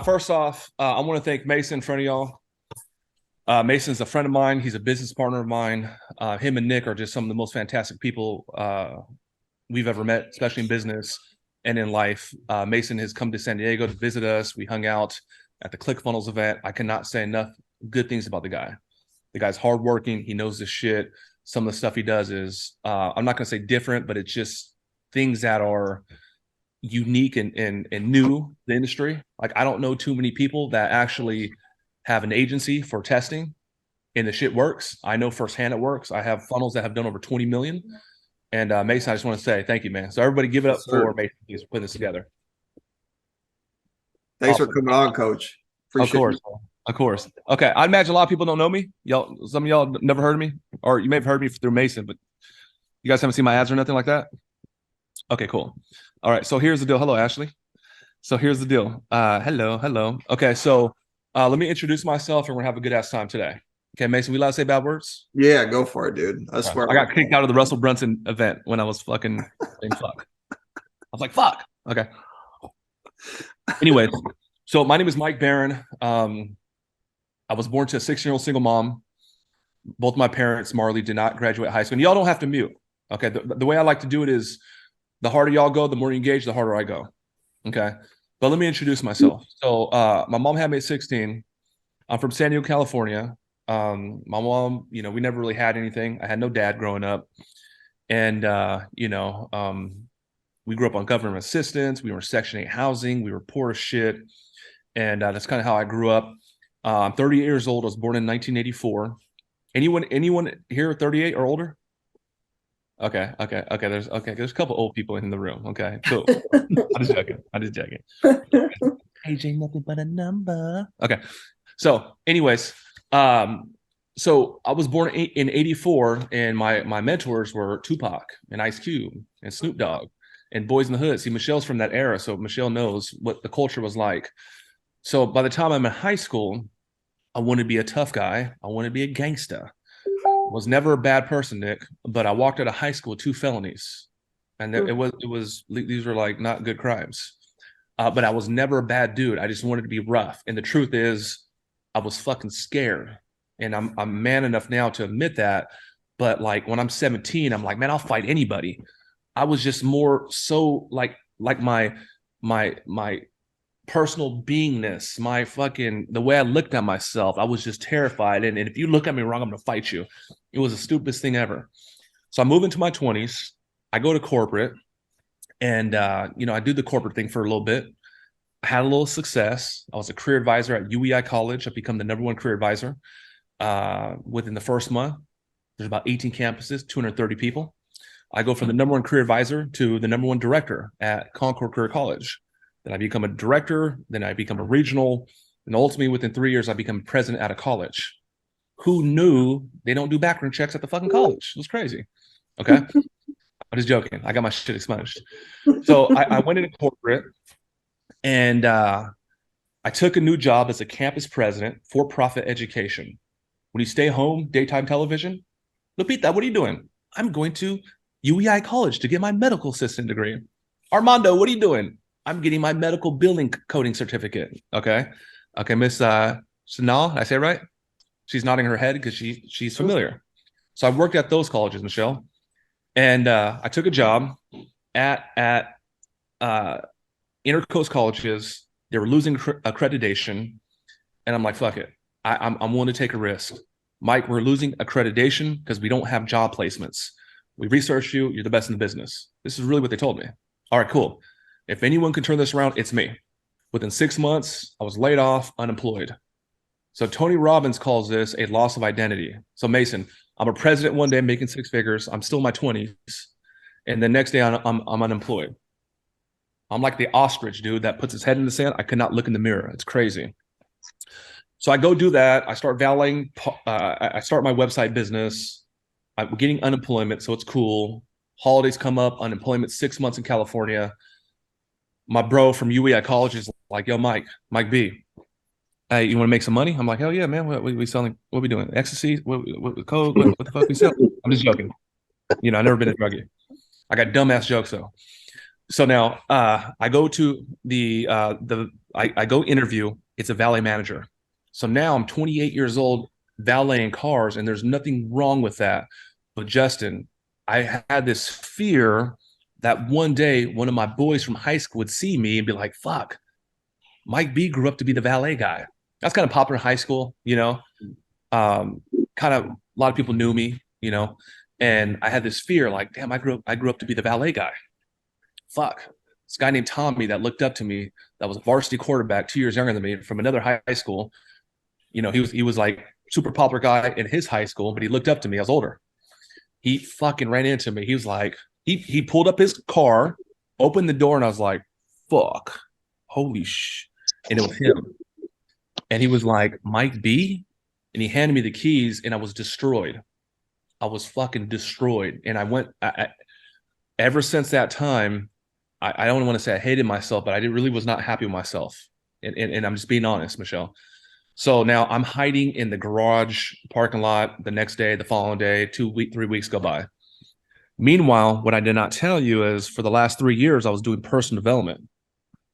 First off, I want to thank Mason in front of y'all. Mason's a friend of mine. He's a business partner of mine. Him and Nick are just some of the most fantastic people we've ever met, especially in business and in life. Mason has come to San Diego to visit us. We hung out at the ClickFunnels event. I cannot say enough good things about the guy. The guy's hardworking. He knows this shit. Some of the stuff he does is, I'm not going to say different, but it's just things that are unique and new to the industry. Like, I don't know too many people that actually have an agency for testing and the shit works. I know firsthand it works. I have funnels that have done over 20 million. And Mason, I just want to say thank you, man. So everybody give it up for Mason for putting this together. Thanks for coming on, Coach. Appreciate it. Of course. Okay. I imagine a lot of people don't know me. Some of y'all never heard of me, or you may have heard me through Mason, but you guys haven't seen my ads or nothing like that. Okay, cool. All right. So here's the deal. Hello, Ashley. So here's the deal. Hello. Okay. So let me introduce myself and we're gonna have a good ass time today. Okay, Mason, we allowed to say bad words? Yeah, go for it, dude. I swear. I got kicked out of the Russell Brunson event when I was fucking saying fuck. I was like, fuck. Okay. Anyways, so my name is Mike Barron. I was born to a 6-year-old single mom. Both my parents, Marley, did not graduate high school. And y'all don't have to mute. Okay. The way I like to do it is the harder y'all go, the more you engage, the harder I go. Okay. But let me introduce myself. So my mom had me at 16. I'm from San Diego, California. My mom, we never really had anything. I had no dad growing up. And, we grew up on government assistance. We were in Section 8 housing. We were poor as shit. And that's kind of how I grew up. I'm 30 years old. I was born in 1984. Anyone here 38 or older? Okay. There's a couple old people in the room. Okay, cool. I'm just joking. Age ain't nothing but a number. Okay. So anyways, so I was born in 84 and my mentors were Tupac and Ice Cube and Snoop Dogg and Boys in the Hood. See, Michelle's from that era, so Michelle knows what the culture was like. So by the time I'm in high school, I wanted to be a tough guy. I wanted to be a gangster. Was never a bad person, Nick, but I walked out of high school with 2 felonies. And these were like not good crimes. But I was never a bad dude. I just wanted to be rough. And the truth is, I was fucking scared. And I'm man enough now to admit that. But like when I'm 17, I'm like, man, I'll fight anybody. I was just more so like my personal beingness, the way I looked at myself, I was just terrified. And if you look at me wrong, I'm going to fight you. It was the stupidest thing ever. So I move into my 20s. I go to corporate and, I do the corporate thing for a little bit. I had a little success. I was a career advisor at Yoooo College. I've become the #1 career advisor. Within the first month, there's about 18 campuses, 230 people. I go from the #1 career advisor to the #1 director at Concord Career College. Then I become a director. Then I become a regional. And ultimately, within 3 years, I become president at a college. Who knew they don't do background checks at the fucking college? It was crazy. Okay. I'm just joking. I got my shit expunged. So I went into corporate and I took a new job as a campus president, for-profit education. When you stay home, daytime television, Lupita, what are you doing? I'm going to UEI College to get my medical assistant degree. Armando, what are you doing? I'm getting my medical building coding certificate. Okay, Miss Sanal, did I say it right? She's nodding her head because she's familiar. So I worked at those colleges, Michelle, and I took a job at intercoast colleges. They were losing accreditation, and I'm like, fuck it. I'm willing to take a risk. Mike, we're losing accreditation because we don't have job placements. We researched you. You're the best in the business. This is really what they told me. All right, cool. If anyone can turn this around, it's me. Within 6 months, I was laid off, unemployed. So Tony Robbins calls this a loss of identity. So Mason, I'm a president one day making 6 figures. I'm still in my 20s. And the next day I'm unemployed. I'm like the ostrich, dude, that puts his head in the sand. I could not look in the mirror. It's crazy. So I go do that. I start valeting. I start my website business. I'm getting unemployment, so it's cool. Holidays come up, unemployment, 6 months in California. My bro from UEI College is like, yo, Mike B, hey, you want to make some money? I'm like, hell yeah, man. What we selling? What we doing? Ecstasy? What code? What the fuck we selling? I'm just joking. I never been a druggie. I got dumbass jokes though. So now I go to I go interview. It's a valet manager. So now I'm 28 years old, valeting cars, and there's nothing wrong with that. But Justin, I had this fear that one day one of my boys from high school would see me and be like, fuck, Mike B grew up to be the valet guy. That's kind of popular in high school, you know. Kind of a lot of people knew me, you know, and I had this fear, like, damn, I grew up to be the valet guy. Fuck. This guy named Tommy that looked up to me, that was a varsity quarterback 2 years younger than me from another high school. You know, he was like super popular guy in his high school, but he looked up to me. I was older. He fucking ran into me. He was like, he pulled up his car, opened the door, and I was like, fuck, holy sh. And it was him. And he was like, Mike B. And he handed me the keys, and I was destroyed. I was fucking destroyed. And ever since that time, I don't want to say I hated myself, but I really was not happy with myself. And I'm just being honest, Michelle. So now I'm hiding in the garage parking lot the next day, the following day, 3 weeks go by. Meanwhile, what I did not tell you is for the last 3 years, I was doing personal development.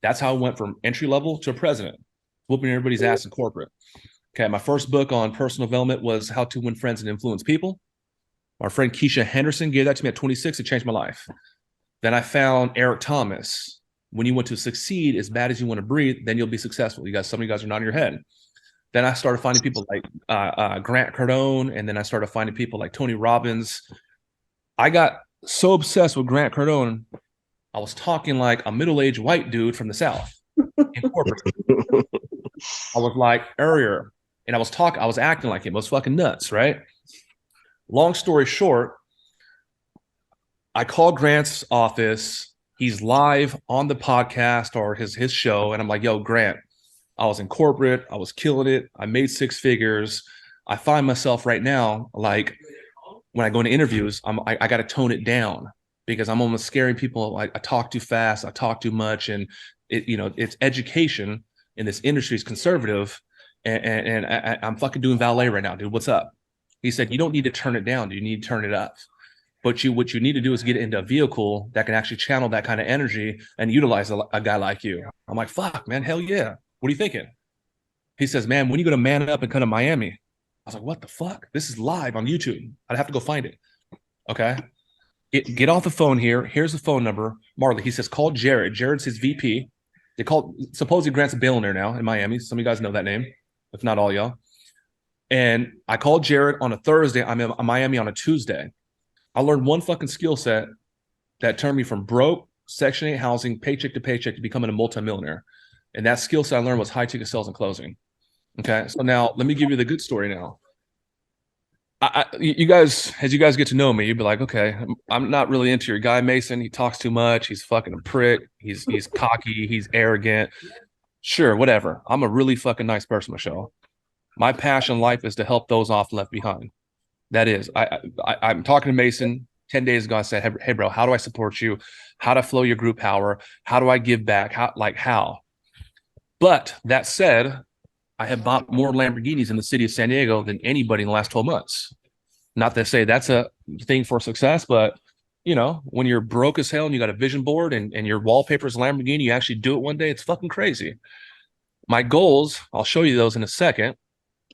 That's how I went from entry level to president, whooping everybody's ass in corporate. Okay, my first book on personal development was How to Win Friends and Influence People. My friend Keisha Henderson gave that to me at 26. It changed my life. Then I found Eric Thomas. When you want to succeed as bad as you want to breathe, then you'll be successful. Some of you guys are nodding your head. Then I started finding people like Grant Cardone, and then I started finding people like Tony Robbins. I got so obsessed with Grant Cardone, I was talking like a middle-aged white dude from the South in corporate. I was like, Arier, and I was acting like him. I was fucking nuts, right? Long story short, I called Grant's office. He's live on the podcast or his show, and I'm like, yo, Grant, I was in corporate. I was killing it. I made 6 figures. I find myself right now, like when I go into interviews, I got to tone it down because I'm almost scaring people. I talk too fast. I talk too much. And it's education in this industry is conservative. And I'm fucking doing valet right now, dude. What's up? He said, you don't need to turn it down. You need to turn it up. But what you need to do is get into a vehicle that can actually channel that kind of energy and utilize a guy like you. I'm like, fuck, man. Hell yeah. What are you thinking? He says, man, when are you going to man up and come to Miami? I was like, what the fuck? This is live on YouTube. I'd have to go find it. Okay. Get off the phone here. Here's the phone number. Marley, he says, call Jared. Jared's his VP. Supposedly Grant's a billionaire now in Miami. Some of you guys know that name, if not all y'all. And I called Jared on a Thursday. I'm in Miami on a Tuesday. I learned one fucking skill set that turned me from broke, Section 8 housing, paycheck to paycheck to becoming a multimillionaire. And that skill set I learned was high ticket sales and closing. Okay. So now let me give you the good story now. You guys, as you guys get to know me, you'd be like, okay, I'm not really into your guy, Mason. He talks too much. He's fucking a prick. He's cocky. He's arrogant. Sure, whatever. I'm a really fucking nice person, Michelle. My passion in life is to help those off left behind. That is, I'm talking to Mason 10 days ago. I said, hey, bro, how do I support you? How do I flow your group power? How do I give back? How? But that said, I have bought more Lamborghinis in the city of San Diego than anybody in the last 12 months. Not to say that's a thing for success, but when you're broke as hell and you got a vision board and your wallpaper is Lamborghini, you actually do it one day. It's fucking crazy. My goals, I'll show you those in a second.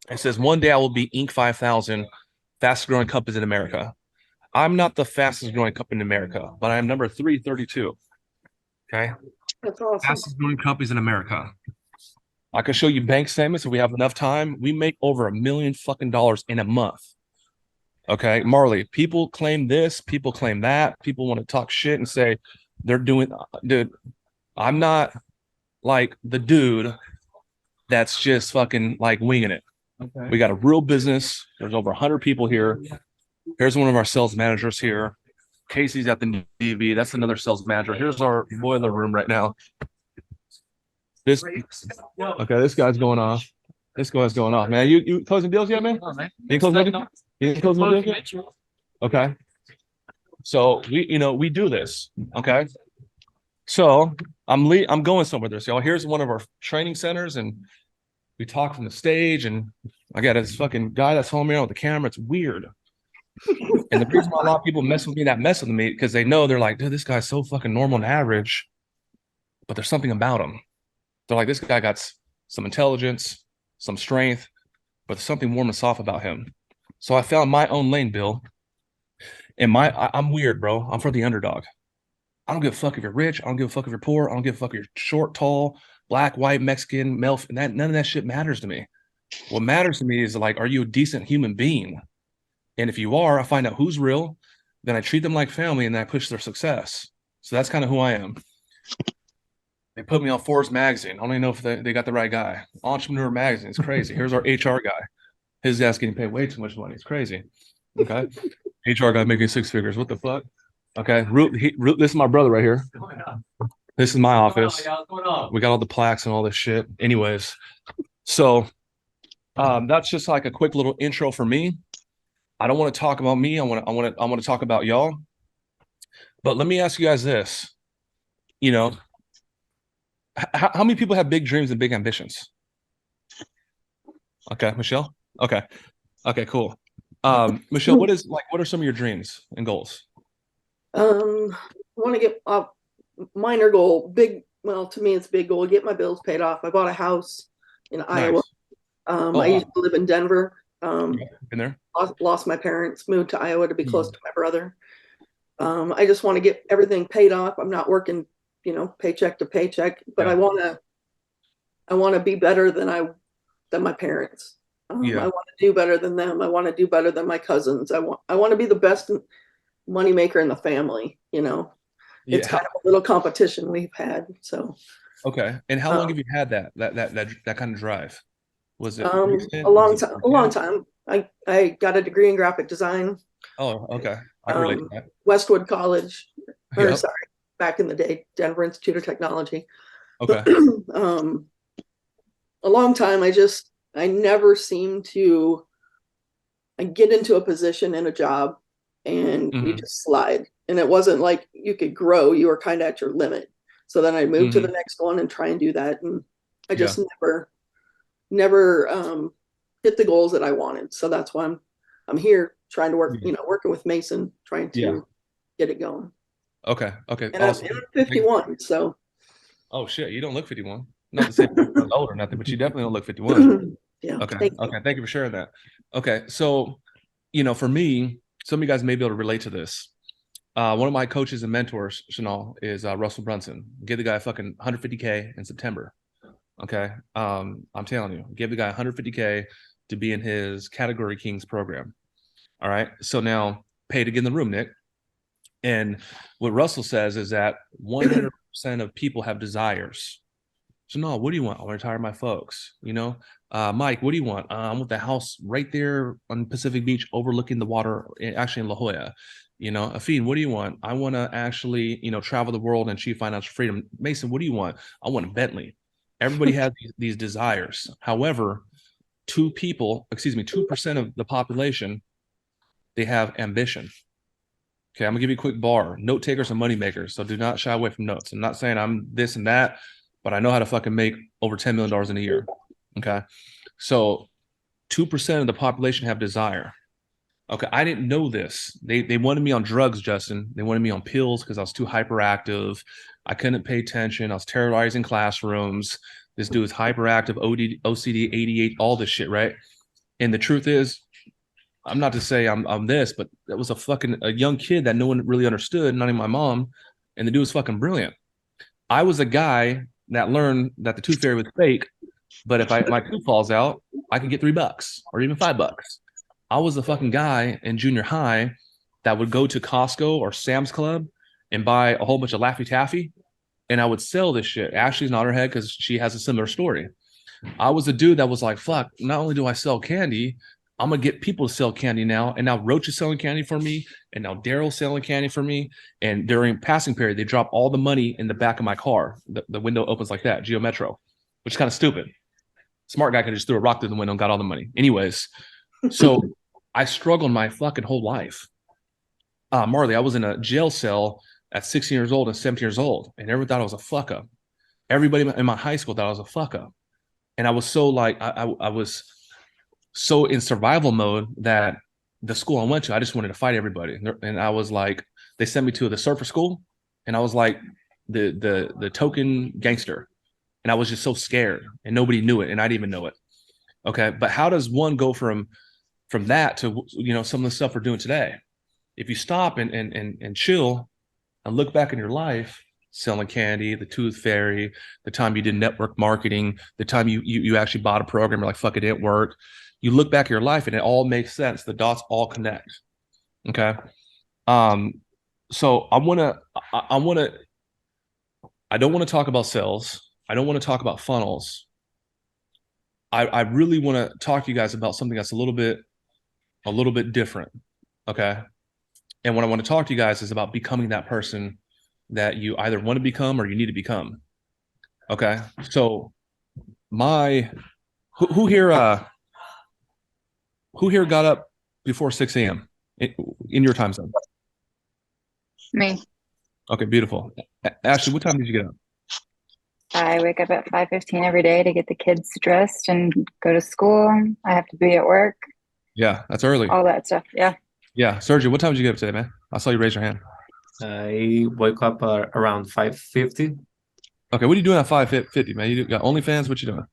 It says one day I will be Inc. 5000 fastest growing companies in America. I'm not the fastest growing company in America, but I am number 332. Okay. That's awesome. Fastest growing companies in America. I can show you bank statements if we have enough time. We make over $1 million fucking dollars in a month. Okay, Marley, people claim this, people claim that. People want to talk shit and say they're doing, dude, I'm not like the dude that's just fucking like winging it. Okay. We got a real business. There's over 100 people here. Here's one of our sales managers here. Casey's at the DV. That's another sales manager. Here's our boiler room right now. This guy's going off. This guy's going off, man. You closing deals yet, man? You closing deals? You closing deals yet? Okay. So we do this. Okay. So I'm going somewhere there. So here's one of our training centers, and we talk from the stage, and I got this fucking guy that's home here with the camera. It's weird. And the reason why a lot of people mess with me because they know they're like, dude, this guy's so fucking normal and average, but there's something about him. They're like, this guy got some intelligence, some strength, but there's something warm and soft about him. So I found my own lane, Bill. And I'm weird, bro. I'm for the underdog. I don't give a fuck if you're rich. I don't give a fuck if you're poor. I don't give a fuck if you're short, tall, black, white, Mexican, MILF. None of that shit matters to me. What matters to me is like, are you a decent human being? And if you are, I find out who's real, then I treat them like family, and then I push their success. So that's kind of who I am. They put me on Forbes magazine. I don't even know if they got the right guy. Entrepreneur magazine. It's crazy. Here's our HR guy. His ass getting paid way too much money. It's crazy. Okay. HR guy making 6 figures. What the fuck? Okay. Root, this is my brother right here. This is my office. We got all the plaques and all this shit. Anyways, so that's just like a quick little intro for me. I don't want to talk about me. I want to talk about y'all. But let me ask you guys this. You know, how many people have big dreams and big ambitions? Okay, Michelle. Okay, cool. Michelle, what are some of your dreams and goals? I want to get a minor goal, big. Well, to me, it's a big goal. Get my bills paid off. I bought a house in Iowa. I used to live in Denver. Been there? Lost my parents. Moved to Iowa to be close to my brother. I just want to get everything paid off. I'm not working, paycheck to paycheck, but I want to be better than my parents. I want to do better than them. I want to do better than my cousins. I want to be the best money maker in the family. It's kind of a little competition we've had. So okay. And how long have you had that kind of drive? Was it a long time? I got a degree in graphic design. Oh, okay. I relate to that. Westwood College, back in the day, Denver Institute of Technology. Okay. A long time. I never seemed to get into a position in a job and you just slide. And it wasn't like you could grow. You were kind of at your limit. So then I moved to the next one and try and do that. And I just never hit the goals that I wanted. So that's why I'm here trying to work, working with Mason, trying to get it going. Okay. And awesome. I'm 51, so. Oh shit, you don't look 51. Not to say you're old or nothing, but you definitely don't look 51. Yeah. Okay. Thank you for sharing that. Okay. So, for me, some of you guys may be able to relate to this. One of my coaches and mentors, Chanel, is Russell Brunson. Give the guy fucking 150K in September. Okay. I'm telling you, give the guy 150K to be in his Category Kings program. All right. So now pay to get in the room, Nick. And what Russell says is that 100% of people have desires. So no, what do you want? I want to retire my folks. Mike, what do you want? I want the house right there on Pacific Beach overlooking the water, actually in La Jolla. Afine, what do you want? I want to actually, travel the world and achieve financial freedom. Mason, what do you want? I want a Bentley. Everybody has these desires. However, 2% of the population, they have ambition. Okay, I'm gonna give you a quick bar. Note takers and money makers. So do not shy away from notes. I'm not saying I'm this and that, but I know how to fucking make over $10 million in a year. Okay. So 2% of the population have desire. Okay. I didn't know this. They wanted me on drugs, Justin. They wanted me on pills because I was too hyperactive. I couldn't pay attention. I was terrorizing classrooms. This dude is hyperactive, OCD, 88, all this shit, right? And the truth is, I'm not to say I'm this, but that was a young kid that no one really understood, not even my mom. And the dude was fucking brilliant. I was a guy that learned that the tooth fairy was fake, but if my tooth falls out, I can get $3 or even $5. I was the fucking guy in junior high that would go to Costco or Sam's Club and buy a whole bunch of Laffy Taffy, and I would sell this shit. Ashley's not her head because she has a similar story. I was a dude that was like, fuck, not only do I sell candy, I'm going to get people to sell candy now. And now Roach is selling candy for me. And now Daryl's selling candy for me. And during passing period, they drop all the money in the back of my car. The window opens like that, Geo Metro, which is kind of stupid. Smart guy could just threw a rock through the window and got all the money. Anyways, so I struggled my fucking whole life. Marley, I was in a jail cell at 16 years old and 17 years old. And everyone thought I was a fuck up. Everybody in my high school thought I was a fuck up. And I was so like, I was so in survival mode that the school I went to, I just wanted to fight everybody. And I was like, they sent me to the surfer school, and I was like the token gangster. And I was just so scared, and nobody knew it, and I didn't even know it. Okay. But how does one go from that to, you know, some of the stuff we're doing today? If you stop and chill and look back in your life, selling candy, the tooth fairy, the time you did network marketing, the time you actually bought a program, you're like, fuck, it didn't work. You look back at your life and it all makes sense. The dots all connect. Okay. So I don't want to talk about sales. I don't want to talk about funnels. I really want to talk to you guys about something that's a little bit different. Okay. And what I want to talk to you guys is about becoming that person that you either want to become or you need to become. Okay. So who here got up before 6 a.m. in your time zone? Me. Okay, beautiful. Ashley, what time did you get up? I wake up at 5:15 every day to get the kids dressed and go to school. I have to be at work. Yeah, that's early. All that stuff. Yeah. Yeah. Sergio, what time did you get up today, man? I saw you raise your hand. I wake up around 5:50. Okay, what are you doing at 5:50, man? You got OnlyFans? What you doing?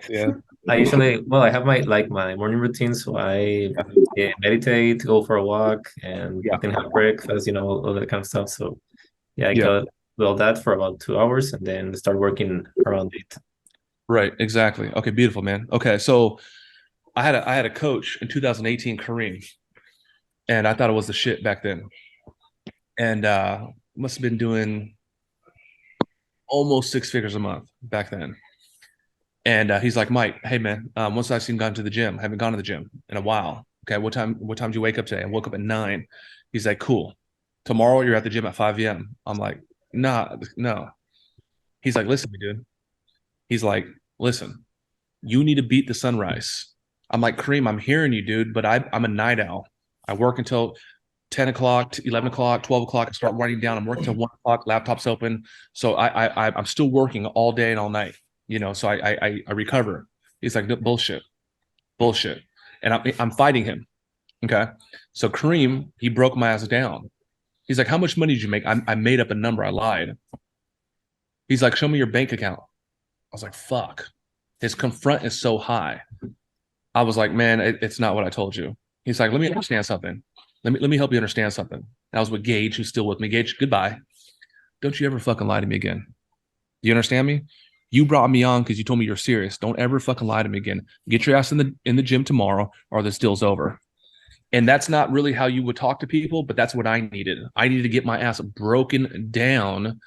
Yeah. I usually, I have my morning routine, so I meditate, go for a walk, and then have breakfast, all that kind of stuff. So I go do all that for about 2 hours, and then start working around 8. Right, exactly. Okay, beautiful, man. Okay, so I had a coach in 2018, Kareem, and I thought it was the shit back then. And must have been doing almost 6 figures a month back then. And he's like, Mike, hey man, once I've gone to the gym, I haven't gone to the gym in a while. Okay, what time did you wake up today? I woke up at 9. He's like, cool. Tomorrow you're at the gym at 5 a.m. I'm like, nah, no. He's like, listen, dude. He's like, listen, you need to beat the sunrise. I'm like, Kareem, I'm hearing you, dude, but I'm a night owl. I work until 10 o'clock, 11 o'clock, 12 o'clock. I start writing down. I'm working until 1 o'clock. Laptop's open. So I'm still working all day and all night. So I recover. He's like, no, bullshit. And I'm fighting him. Okay. So Kareem, he broke my ass down. He's like, how much money did you make? I made up a number. I lied. He's like, show me your bank account. I was like, fuck. His confront is so high. I was like, man, it's not what I told you. He's like, let me understand something. Let me help you understand something. I was with Gage, who's still with me. Gage, goodbye. Don't you ever fucking lie to me again. Do you understand me? You brought me on because you told me you're serious. Don't ever fucking lie to me again. Get your ass in the gym tomorrow, or this deal's over. And that's not really how you would talk to people, but that's what I needed. I needed to get my ass broken down.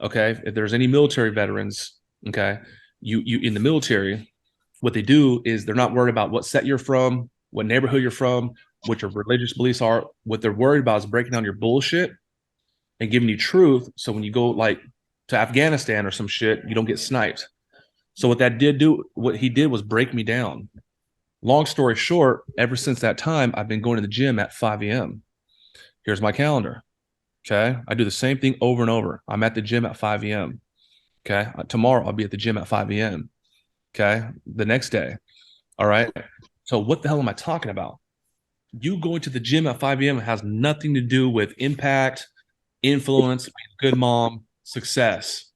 Okay. If there's any military veterans, okay, you in the military, what they do is they're not worried about what set you're from, what neighborhood you're from, what your religious beliefs are. What they're worried about is breaking down your bullshit and giving you truth. So when you go like to Afghanistan or some shit, you don't get sniped. So what he did was break me down. Long story short, ever since that time, I've been going to the gym at 5 a.m. Here's my calendar. Okay. I do the same thing over and over. I'm at the gym at 5 a.m. Okay. Tomorrow I'll be at the gym at 5 a.m. Okay. The next day. All right. So what the hell am I talking about? You going to the gym at 5 a.m. has nothing to do with impact, influence, good mom, success,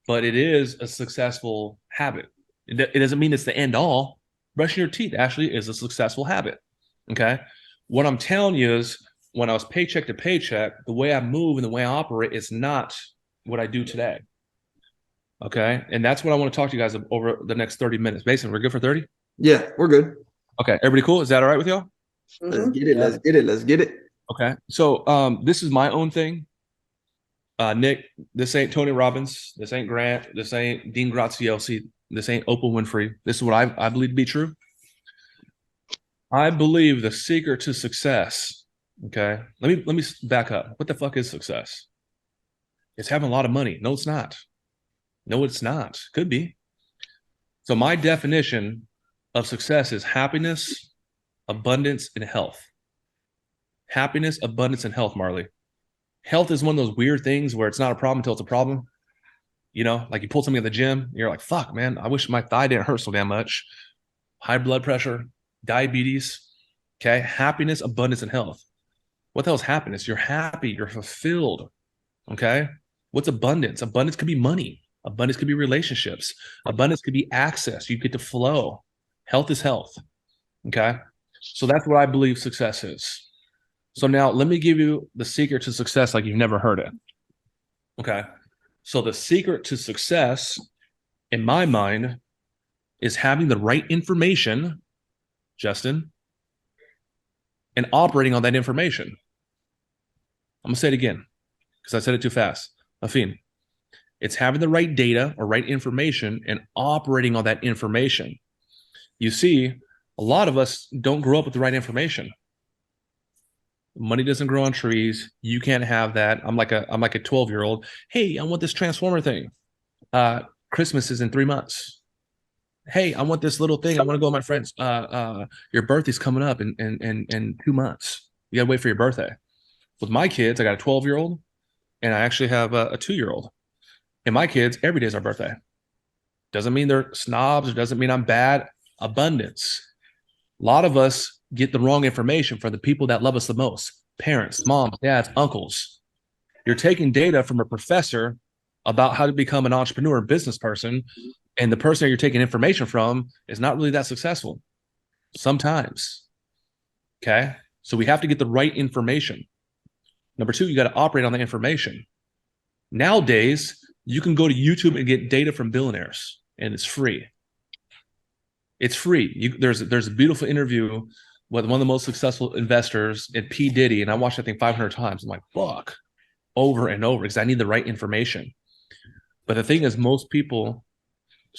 but it is a successful habit. It doesn't mean it's the end all. Brushing your teeth actually is a successful habit. Okay. What I'm telling you is when I was paycheck to paycheck, the way I move and the way I operate is not what I do today. Okay. And that's what I want to talk to you guys over the next 30 minutes. Basically, we're good for 30? Yeah, we're good. Okay. Everybody cool? Is that all right with y'all? Let's get it. Let's get it. Okay. So this is my own thing. Nick, this ain't Tony Robbins. This ain't Grant. This ain't Dean Graziosi. This ain't Oprah Winfrey. This is what I believe to be true. I believe the secret to success. Okay. Let me back up. What the fuck is success? It's having a lot of money. No, it's not. No, it's not. Could be. So my definition of success is happiness, abundance, and health. Happiness, abundance, and health, Marley. Health is one of those weird things where it's not a problem until it's a problem. Like you pull something at the gym, you're like, fuck, man, I wish my thigh didn't hurt so damn much. High blood pressure, diabetes. Okay. Happiness, abundance, and health. What the hell is happiness? You're happy. You're fulfilled. Okay. What's abundance? Abundance could be money. Abundance could be relationships. Abundance could be access. You get to flow. Health is health. Okay. So that's what I believe success is. So now let me give you the secret to success like you've never heard it. Okay. So the secret to success, in my mind, is having the right information, Justin, and operating on that information. I'm going to say it again because I said it too fast. Afin, it's having the right data or right information and operating on that information. You see, a lot of us don't grow up with the right information. Money doesn't grow on trees. You can't have that. I'm like a 12-year-old. Hey, I want this transformer thing. Christmas is in 3 months. Hey, I want this little thing. I want to go with my friends. Your birthday's coming up in 2 months. You gotta wait for your birthday. With my kids, I got a 12-year-old and I actually have a 2-year-old. And my kids, every day is our birthday. Doesn't mean they're snobs or doesn't mean I'm bad. Abundance. A lot of us get the wrong information from the people that love us the most. Parents, moms, dads, uncles. You're taking data from a professor about how to become an entrepreneur, business person, and the person that you're taking information from is not really that successful. Sometimes. Okay? So we have to get the right information. Number 2, you got to operate on the information. Nowadays, you can go to YouTube and get data from billionaires, and it's free. It's free. There's a beautiful interview with one of the most successful investors at P. Diddy, and I watched that thing 500 times. I'm like, fuck, over and over, because I need the right information. But the thing is, most people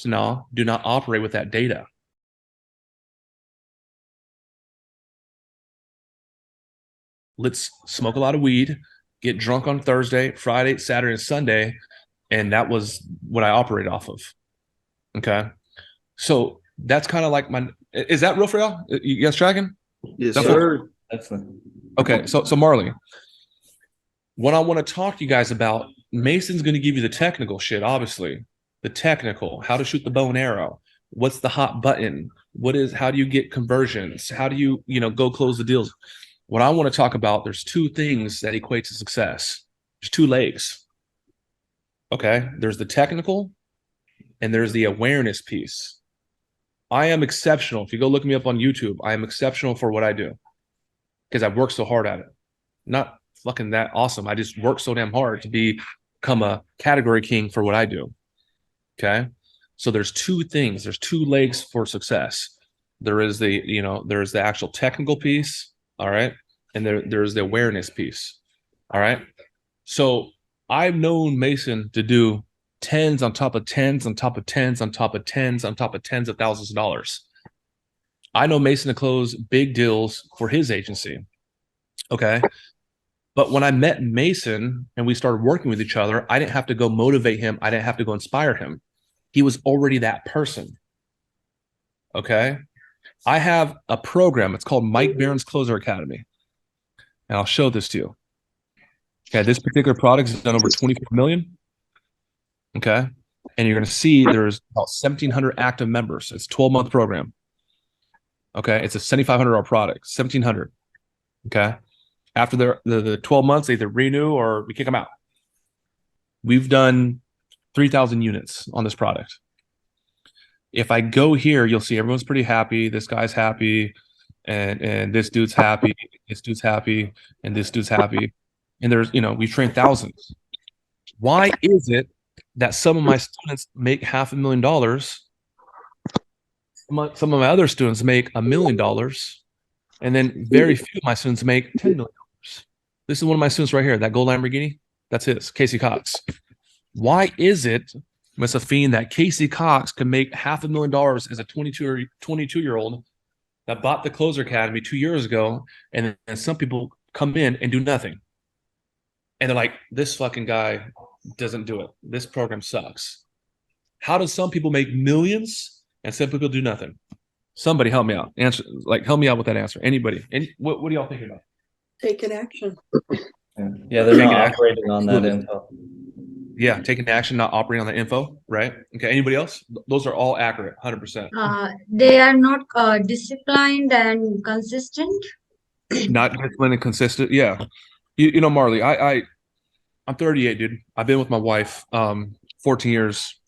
now do not operate with that data. Let's smoke a lot of weed, get drunk on Thursday, Friday, Saturday, and Sunday, and that was what I operated off of. Okay, so that's kind of like my. Is that real for y'all? You guys tracking? Yes, sir. Excellent. Okay, so Marley, what I want to talk to you guys about, Mason's going to give you the technical shit, obviously. The technical, how to shoot the bow and arrow. What's the hot button? How do you get conversions? How do you, go close the deals? What I want to talk about, there's 2 things that equate to success. There's 2 legs. Okay, there's the technical and there's the awareness piece. I am exceptional. If you go look me up on YouTube, I am exceptional for what I do because I've worked so hard at it. Not fucking that awesome. I just work so damn hard to become a category king for what I do. Okay. So there's 2 things. There's 2 legs for success. There is there's the actual technical piece. All right. And there's the awareness piece. All right. So I've known Mason to do tens on top of tens on top of tens on top of tens on top of tens of thousands of dollars. I know Mason to close big deals for his agency. Okay. But when I met Mason and we started working with each other, I didn't have to go motivate him. I didn't have to go inspire him. He was already that person. Okay. I have a program. It's called Mike Barron's Closer Academy. And I'll show this to you. Okay. This particular product has done over 24 million. Okay. And you're going to see there's about 1,700 active members. It's a 12-month program. Okay. It's a $7,500 product, 1,700. Okay. After the 12 months, they either renew or we kick them out. We've done 3,000 units on this product. If I go here, you'll see everyone's pretty happy. This guy's happy, and this dude's happy. This dude's happy, and this dude's happy. And there's, we've trained thousands. Why is it that some of my students make $500,000? Some of my other students make $1 million, and then very few of my students make $10 million. This is one of my students right here, that gold Lamborghini. That's his, Casey Cox. Why is it, Ms. Afine, that Casey Cox can make $500,000 as a 22-year-old that bought the Closer Academy 2 years ago, and some people come in and do nothing? And they're like, this fucking guy doesn't do it. This program sucks. How do some people make millions and some people do nothing? Somebody help me out. Help me out with that answer. Anybody? What do y'all think about? Taking action. Yeah, they're not operating on that info. Yeah, taking action, not operating on the info, right? Okay, anybody else? Those are all accurate, 100%. They are not disciplined and consistent. Not disciplined and consistent. Yeah. You know, Marley, I'm 38, dude. I've been with my wife 14 years,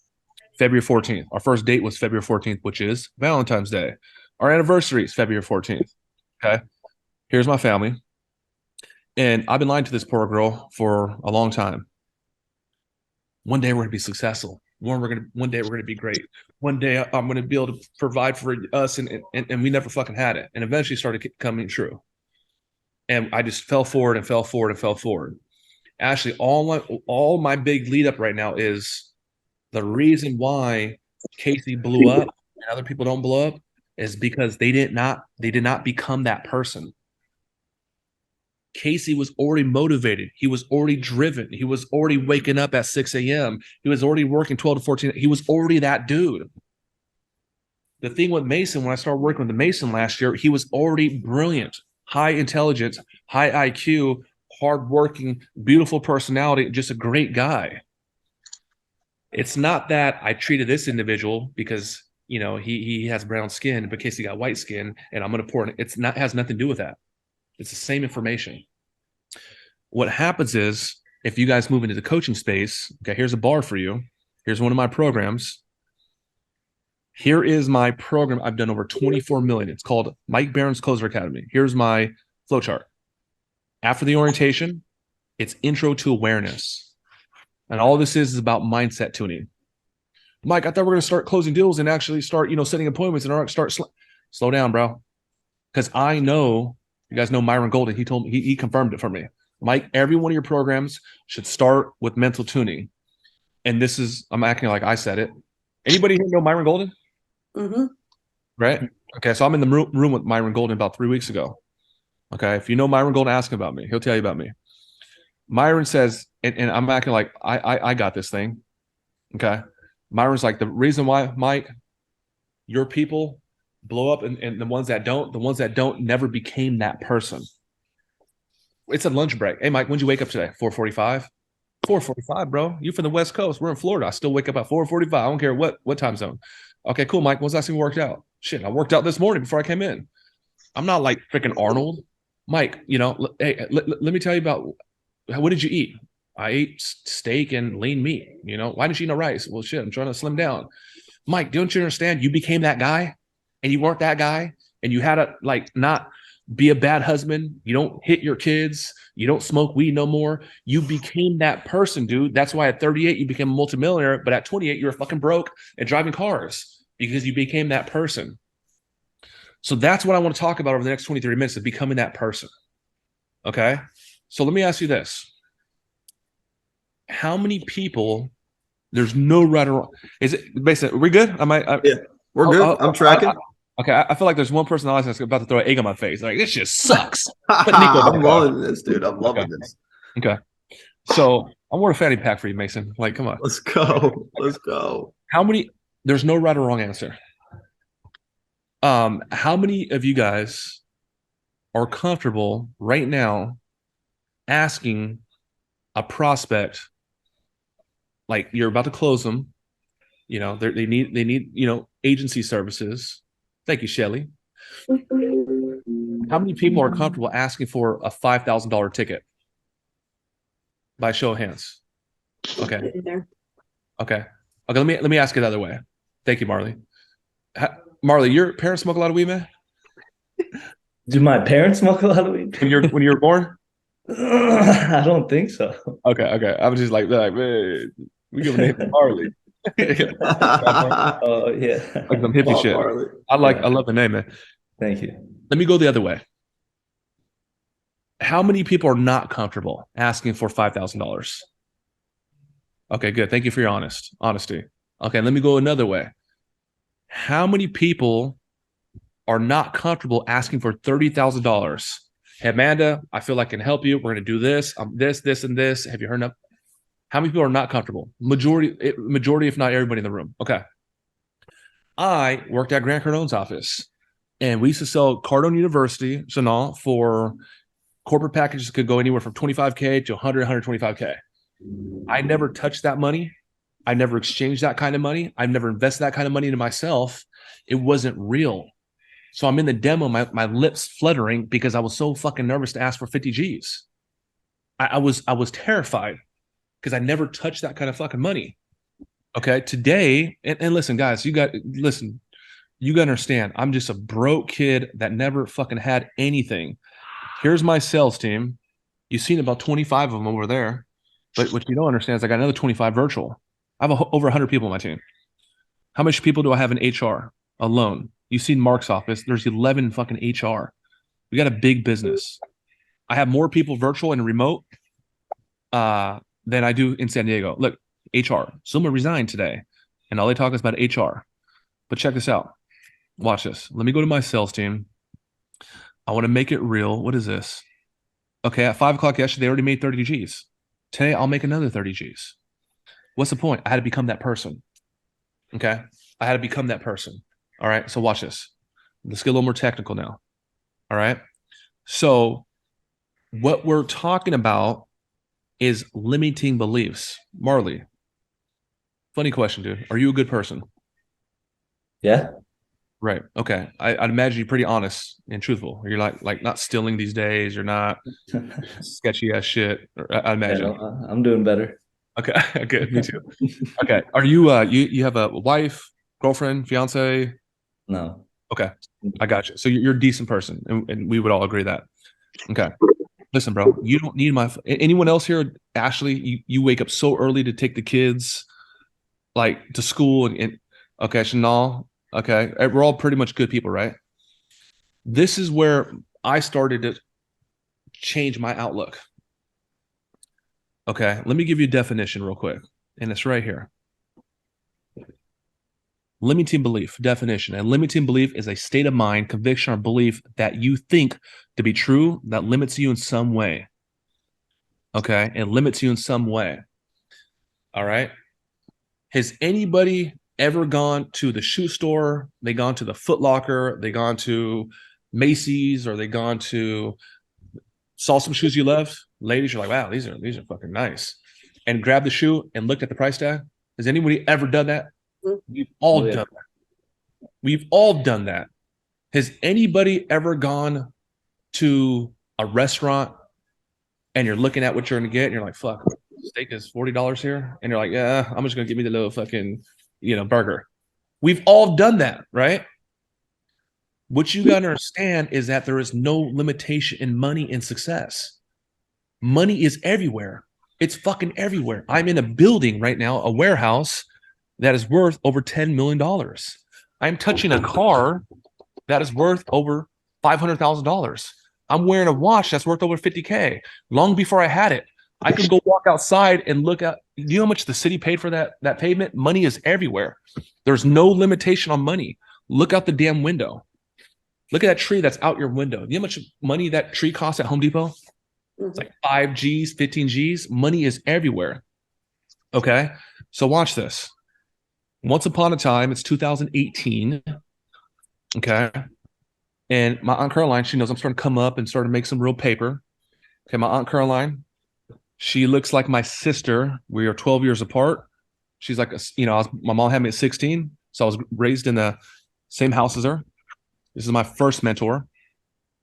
February 14th. Our first date was February 14th, which is Valentine's Day. Our anniversary is February 14th. Okay. Here's my family. And I've been lying to this poor girl for a long time. One day we're gonna be successful. One day we're gonna be great. One day I'm gonna be able to provide for us, and we never fucking had it. And eventually started coming true. And I just fell forward and fell forward and fell forward. Actually, all my big lead up right now is the reason why Casey blew up and other people don't blow up is because they did not become that person. Casey was already motivated. He was already driven. He was already waking up at 6 a.m. He was already working 12 to 14. He was already that dude. The thing with Mason, when I started working with the Mason last year, he was already brilliant, high intelligence, high IQ, hardworking, beautiful personality, just a great guy. It's not that I treated this individual because, you know, he has brown skin, but Casey got white skin, and I'm going to pour it. It's not, has nothing to do with that. It's the same information. What happens is, if you guys move into the coaching space, okay, here's a bar for you. Here's one of my programs. Here is my program. I've done over 24 million. It's called Mike Barron's Closer Academy. Here's my flowchart. After the orientation, it's intro to awareness. And all this is about mindset tuning. Mike, I thought we were going to start closing deals and actually start, you know, setting appointments and start slow down, bro. Because I know, you guys know Myron Golden. He told me, he confirmed it for me. Mike, every one of your programs should start with mental tuning. And this is, I'm acting like I said it. Anybody here know Myron Golden? Mm-hmm. Right? Okay, so I'm in the room with Myron Golden about 3 weeks ago. Okay, if you know Myron Golden, ask him about me. He'll tell you about me. Myron says, and I'm acting like I got this thing. Okay. Myron's like, the reason why, Mike, your people blow up and the ones that don't never became that person. It's a lunch break. Hey, Mike, when'd you wake up today? 4:45? 4:45, bro. You from the West Coast. We're in Florida. I still wake up at 4:45. I don't care what time zone. Okay, cool, Mike. When's the last time you worked out? Shit, I worked out this morning before I came in. I'm not like freaking Arnold. Mike, you know, hey, let me tell you about, what did you eat? I ate steak and lean meat. You know, why didn't you eat no rice? Well, shit, I'm trying to slim down. Mike, don't you understand? You became that guy and you weren't that guy, and you had to like not be a bad husband. You don't hit your kids. You don't smoke weed no more. You became that person, dude. That's why at 38, you became a multimillionaire. But at 28, you're fucking broke and driving cars because you became that person. So that's what I want to talk about over the next 23 minutes, of becoming that person. Okay. So let me ask you this. How many people, there's no right or wrong. Is it basically, are we good? Yeah, we're good. I'm tracking. Okay, I feel like there's one person that's about to throw an egg on my face. Like, this just sucks. I'm loving this, dude. I'm loving this. Okay. So I'm more a fanny pack for you, Mason. Like, come on. Let's go. Let's go. How many, there's no right or wrong answer. How many of you guys are comfortable right now asking a prospect, like you're about to close them, you know, they need, you know, agency services. Thank you, Shelly. How many people are comfortable asking for a $5,000 ticket? By show of hands. Okay. Okay. Let me ask it the other way. Thank you, Marley. Marley, your parents smoke a lot of weed, man? Do my parents smoke a lot of weed? When you were born? I don't think so. Okay. I was just like, man, we give a name to Marley. Oh yeah, like some hippie shit. Marley. I love the name, man. Thank you. Let me go the other way. How many people are not comfortable asking for $5,000? Okay, good. Thank you for your honesty. Okay, let me go another way. How many people are not comfortable asking for $30,000? Hey, Amanda, I feel like I can help you. We're going to do this, this, and this. Have you heard enough? How many people are not comfortable? Majority, if not everybody in the room. Okay. I worked at Grant Cardone's office, and we used to sell Cardone University, Chanel, for corporate packages that could go anywhere from $25K to $100, $125K. I never touched that money. I never exchanged that kind of money. I've never invested that kind of money into myself. It wasn't real. So I'm in the demo, my lips fluttering because I was so fucking nervous to ask for 50 G's. I was terrified because I never touched that kind of fucking money. Okay. Today, and listen, guys, you got to understand, I'm just a broke kid that never fucking had anything. Here's my sales team. You've seen about 25 of them over there. But what you don't understand is I got another 25 virtual. I have over 100 people on my team. How much people do I have in HR alone? You've seen Mark's office. There's 11 fucking HR. We got a big business. I have more people virtual and remote than I do in San Diego. Look, HR. Someone resigned today, and all they talk is about HR. But check this out. Watch this. Let me go to my sales team. I want to make it real. What is this? Okay, at 5 o'clock yesterday, they already made 30 G's. Today, I'll make another 30 G's. What's the point? I had to become that person. Okay? I had to become that person. All right? So watch this. Let's get a little more technical now. All right? So what we're talking about is limiting beliefs. Marley, funny question, dude. Are you a good person? Yeah. Right. Okay. I'd imagine you're pretty honest and truthful. You're like not stealing these days. You're not sketchy ass shit. I imagine. Yeah, no, I'm doing better. Okay. Good. Me too. Okay. Are you you have a wife, girlfriend, fiance? No. Okay. I got you. So you're a decent person, and we would all agree that. Okay. Listen, bro. You don't need anyone else here. Ashley, you wake up so early to take the kids like to school and okay, Chanel. Okay. We're all pretty much good people, right? This is where I started to change my outlook. Okay. Let me give you a definition real quick. And it's right here. Limiting belief, definition. And limiting belief is a state of mind, conviction, or belief that you think to be true that limits you in some way. Okay. It limits you in some way. All right. Has anybody ever gone to the shoe store? They gone to the Foot Locker, they gone to Macy's, or they gone to saw some shoes you love? Ladies, you're like, wow, these are fucking nice. And grab the shoe and looked at the price tag. Has anybody ever done that? We've all done that. We've all done that. Has anybody ever gone to a restaurant and you're looking at what you're going to get and you're like, fuck, steak is $40 here? And you're like, yeah, I'm just going to give me the little fucking, burger. We've all done that, right? What you got to understand is that there is no limitation in money and success. Money is everywhere. It's fucking everywhere. I'm in a building right now, a warehouse that is worth over $10 million. I'm touching a car that is worth over $500,000. I'm wearing a watch that's worth over $50K. Long before I had it, I could go walk outside and look at, you know how much the city paid for that pavement? Money is everywhere. There's no limitation on money. Look out the damn window. Look at that tree that's out your window. You know how much money that tree costs at Home Depot? It's like 5 G's, 15 G's. Money is everywhere. Okay. So watch this. Once upon a time, it's 2018. Okay. And my Aunt Caroline, she knows I'm starting to come up and starting to make some real paper. Okay. My Aunt Caroline, she looks like my sister. We are 12 years apart. She's like, my mom had me at 16. So I was raised in the same house as her. This is my first mentor.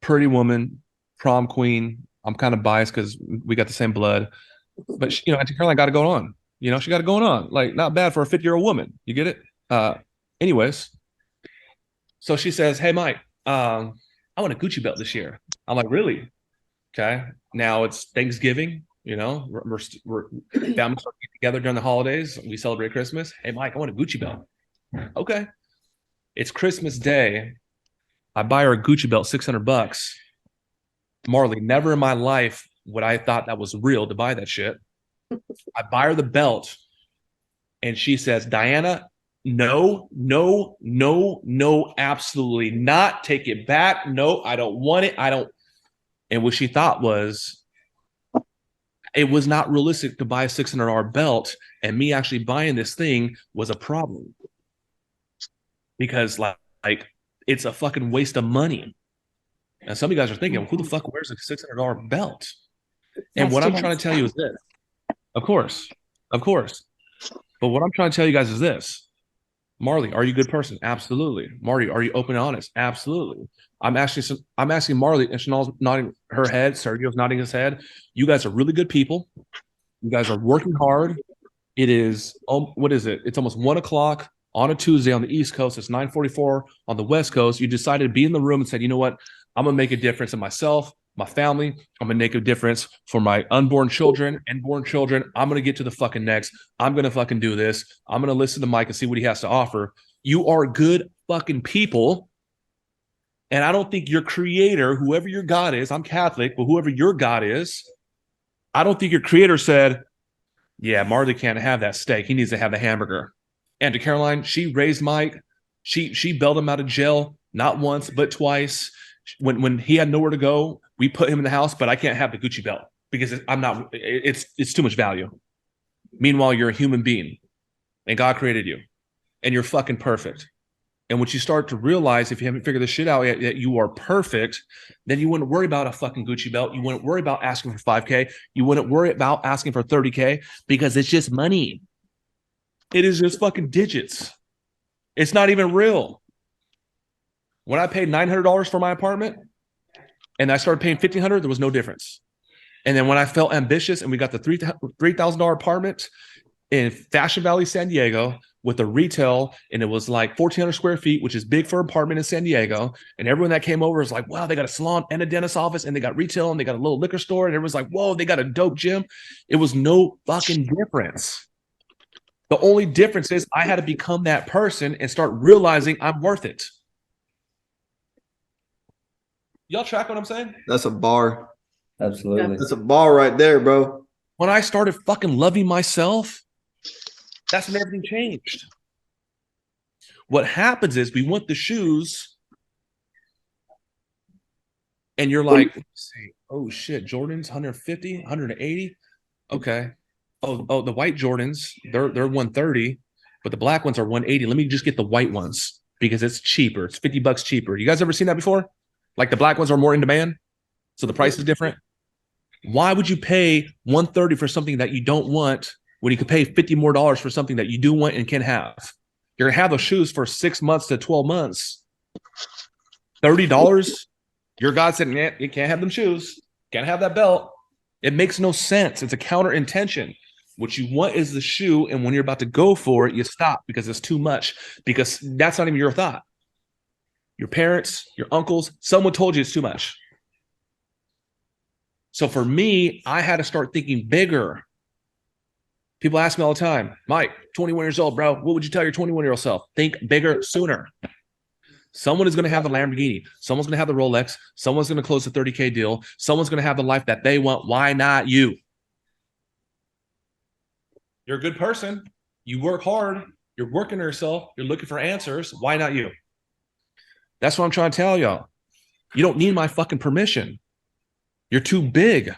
Pretty woman, prom queen. I'm kind of biased because we got the same blood. But, Auntie Caroline got it going on. She got it going on. Like, not bad for a 50-year-old woman. You get it? Anyways. So she says, hey, Mike, I want a Gucci belt this year. I'm like, really? Okay. Now it's Thanksgiving. We're families start getting together during the holidays. We celebrate Christmas. Hey, Mike, I want a Gucci belt. Okay. It's Christmas Day. I buy her a Gucci belt, $600. Marley, never in my life would I thought that was real to buy that shit. I buy her the belt, and she says, Diana, no, absolutely not. Take it back. No, I don't want it. And what she thought was, it was not realistic to buy a $600 belt, and me actually buying this thing was a problem. Because like it's a fucking waste of money. And some of you guys are thinking, well, who the fuck wears a $600 belt? And what I'm trying to tell you is this. Of course. Of course. But what I'm trying to tell you guys is this. Marley, are you a good person? Absolutely. Marty, are you open and honest? Absolutely. I'm asking Marley, and Chanel's nodding her head. Sergio's nodding his head. You guys are really good people. You guys are working hard. It is, what is it? It's almost 1:00 on a Tuesday on the East Coast. It's 9:44 on the West Coast. You decided to be in the room and said, you know what? I'm going to make a difference in myself, my family. I'm going to make a difference for my unborn children and born children. I'm going to get to the fucking next. I'm going to fucking do this. I'm going to listen to Mike and see what he has to offer. You are good fucking people. And I don't think your creator, whoever your God is, I'm Catholic, but whoever your God is, I don't think your creator said, yeah, Marley can't have that steak. He needs to have the hamburger. And to Caroline, she raised Mike. She bailed him out of jail, not once, but twice. When he had nowhere to go, we put him in the house, but I can't have the Gucci belt because it's too much value. Meanwhile, you're a human being and God created you and you're fucking perfect. And once you start to realize, if you haven't figured this shit out yet, that you are perfect, then you wouldn't worry about a fucking Gucci belt. You wouldn't worry about asking for 5K. You wouldn't worry about asking for 30K because it's just money. It is just fucking digits. It's not even real. When I paid $900 for my apartment and I started paying $1,500, there was no difference. And then when I felt ambitious and we got the $3,000 apartment in Fashion Valley, San Diego, with a retail, and it was like 1,400 square feet, which is big for an apartment in San Diego. And everyone that came over was like, wow, they got a salon and a dentist office, and they got retail, and they got a little liquor store. And everyone's like, whoa, they got a dope gym. It was no fucking difference. The only difference is I had to become that person and start realizing I'm worth it. Y'all track what I'm saying? That's a bar. Absolutely. That's a bar right there, bro. When I started fucking loving myself, that's when everything changed. What happens is we want the shoes and you're like, oh shit, Jordans 150, 180. Okay. Oh, the white Jordans, they're 130, but the black ones are 180. Let me just get the white ones because it's cheaper. It's $50 cheaper. You guys ever seen that before? Like the black ones are more in demand, so the price is different. Why would you pay 130 for something that you don't want when you could pay $50 more for something that you do want and can have? You're gonna have those shoes for 6 months to 12 months. $30. Your God said, nah, you can't have them shoes. Can't have that belt. It makes no sense. It's a counter intention. What you want is the shoe, and when you're about to go for it, you stop because it's too much, because that's not even your thought. Your parents, your uncles, someone told you it's too much. So for me, I had to start thinking bigger. People ask me all the time, Mike, 21 years old, bro, what would you tell your 21-year-old self? Think bigger sooner. Someone is going to have the Lamborghini. Someone's going to have the Rolex. Someone's going to close a 30K deal. Someone's going to have the life that they want. Why not you? You're a good person. You work hard. You're working on yourself. You're looking for answers. Why not you? That's what I'm trying to tell y'all. You don't need my fucking permission. You're too big.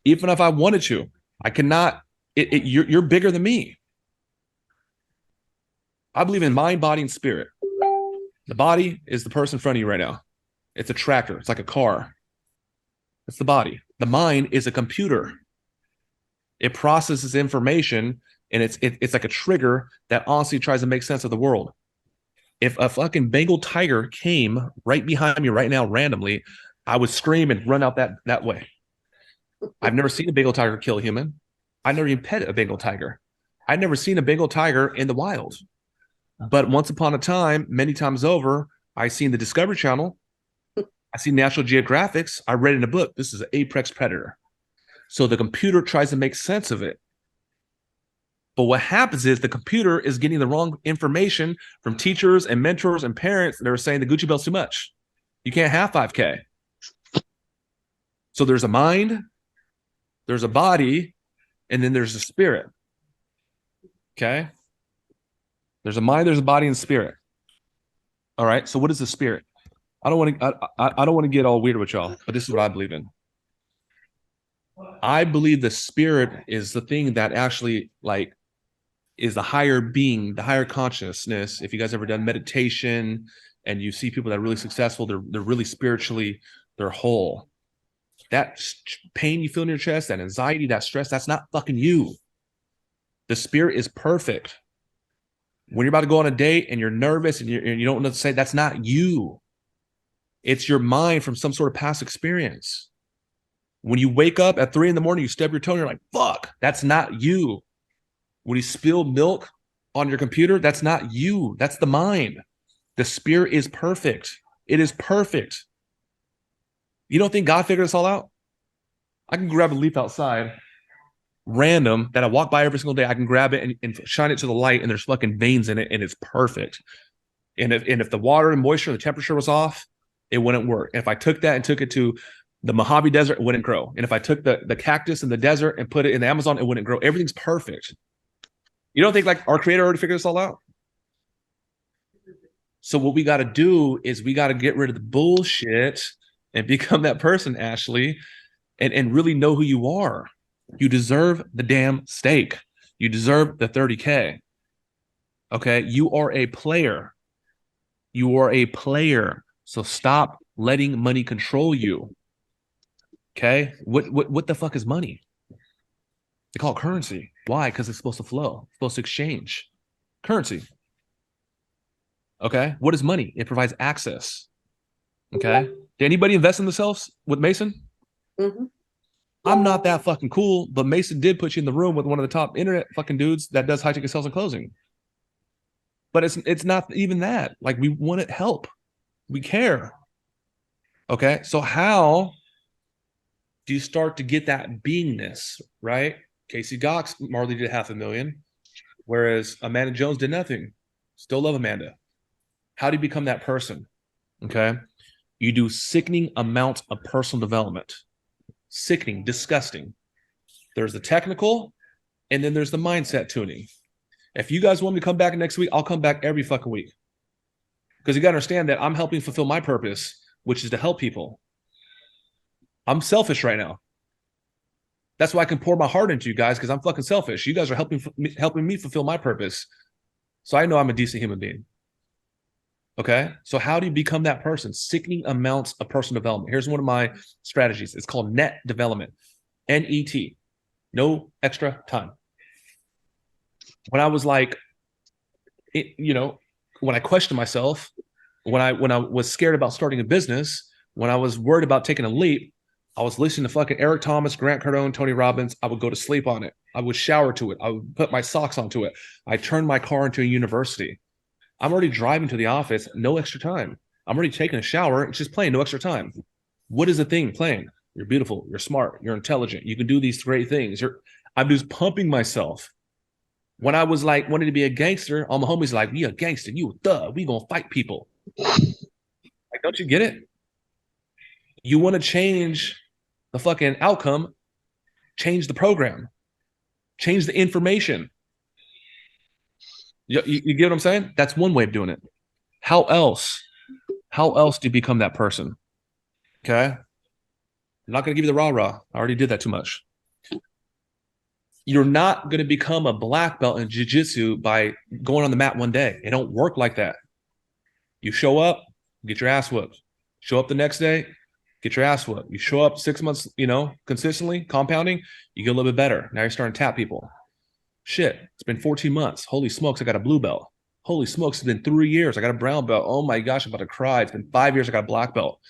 Even if I wanted to, I cannot. You're bigger than me. I believe in mind, body, and spirit. The body is the person in front of you right now. It's a tractor. It's like a car. It's the body. The mind is a computer. It processes information, and it's like a trigger that honestly tries to make sense of the world. If a fucking Bengal tiger came right behind me right now randomly, I would scream and run out that way. I've never seen a Bengal tiger kill a human. I never even pet a Bengal tiger. I've never seen a Bengal tiger in the wild. But once upon a time, many times over, I seen the Discovery Channel. I seen National Geographics. I read in a book, this is an apex predator. So the computer tries to make sense of it. But what happens is the computer is getting the wrong information from teachers and mentors and parents that are saying the Gucci belt's too much. You can't have 5K. So there's a mind, there's a body, and then there's a spirit. Okay? There's a mind, there's a body, and spirit. All right. So what is the spirit? I don't want to get all weird with y'all, but this is what I believe in. I believe the spirit is the thing that actually like is the higher being, the higher consciousness. If you guys ever done meditation and you see people that are really successful, they're really spiritually, they're whole. That pain you feel in your chest, that anxiety, that stress, that's not fucking you. The spirit is perfect. When you're about to go on a date and you're nervous and you don't know what to say, that's not you. It's your mind from some sort of past experience. When you wake up at 3 a.m, you stub your toe and you're like, fuck, that's not you. When you spill milk on your computer, that's not you. That's the mind. The spirit is perfect. It is perfect. You don't think God figured this all out? I can grab a leaf outside, random, that I walk by every single day. I can grab it and shine it to the light, and there's fucking veins in it, and it's perfect. And if the water and moisture, the temperature was off, it wouldn't work. And if I took that and took it to the Mojave Desert, it wouldn't grow. And if I took the cactus in the desert and put it in the Amazon, it wouldn't grow. Everything's perfect. You don't think like our creator already figured this all out? So what we got to do is we got to get rid of the bullshit and become that person, Ashley, and really know who you are. You deserve the damn steak. You deserve the 30K. Okay? You are a player. You are a player. So stop letting money control you. Okay? What the fuck is money? They call it currency. Why? Because it's supposed to flow. It's supposed to exchange. Currency. Okay? What is money? It provides access. Okay? Did anybody invest in themselves with Mason? Mm-hmm. I'm not that fucking cool, but Mason did put you in the room with one of the top internet fucking dudes that does high ticket sales and closing. But it's not even that. Like, we want to help. We care. Okay? So how do you start to get that beingness, right? Casey Gox, Marley did $500,000, whereas Amanda Jones did nothing. Still love Amanda. How do you become that person? Okay? You do sickening amounts of personal development. Sickening, disgusting. There's the technical, and then there's the mindset tuning. If you guys want me to come back next week, I'll come back every fucking week. Because you got to understand that I'm helping fulfill my purpose, which is to help people. I'm selfish right now. That's why I can pour my heart into you guys, because I'm fucking selfish. You guys are helping me fulfill my purpose. So I know I'm a decent human being. Okay? So how do you become that person? Sickening amounts of personal development. Here's one of my strategies. It's called net development. N-E-T. No extra time. When I was like, when I questioned myself, when I was scared about starting a business, when I was worried about taking a leap, I was listening to fucking Eric Thomas, Grant Cardone, Tony Robbins. I would go to sleep on it. I would shower to it. I would put my socks onto it. I turned my car into a university. I'm already driving to the office, no extra time. I'm already taking a shower. It's just playing, no extra time. What is the thing playing? You're beautiful. You're smart. You're intelligent. You can do these great things. I'm just pumping myself. When I was like wanting to be a gangster, all my homies like, we a gangster. You a thug. We gonna fight people. Like, don't you get it? You want to change the fucking outcome, change the program, change the information. You get what I'm saying? That's one way of doing it. How else do you become that person? Okay? I'm not going to give you the rah-rah. I already did that too much. You're not going to become a black belt in jiu-jitsu by going on the mat one day. It don't work like that. You show up, get your ass whooped. Show up the next day, get your ass whooped. You show up 6 months, consistently, compounding, you get a little bit better. Now you're starting to tap people. Shit, it's been 14 months. Holy smokes, I got a blue belt. Holy smokes, it's been 3 years. I got a brown belt. Oh my gosh, I'm about to cry. It's been 5 years. I got a black belt.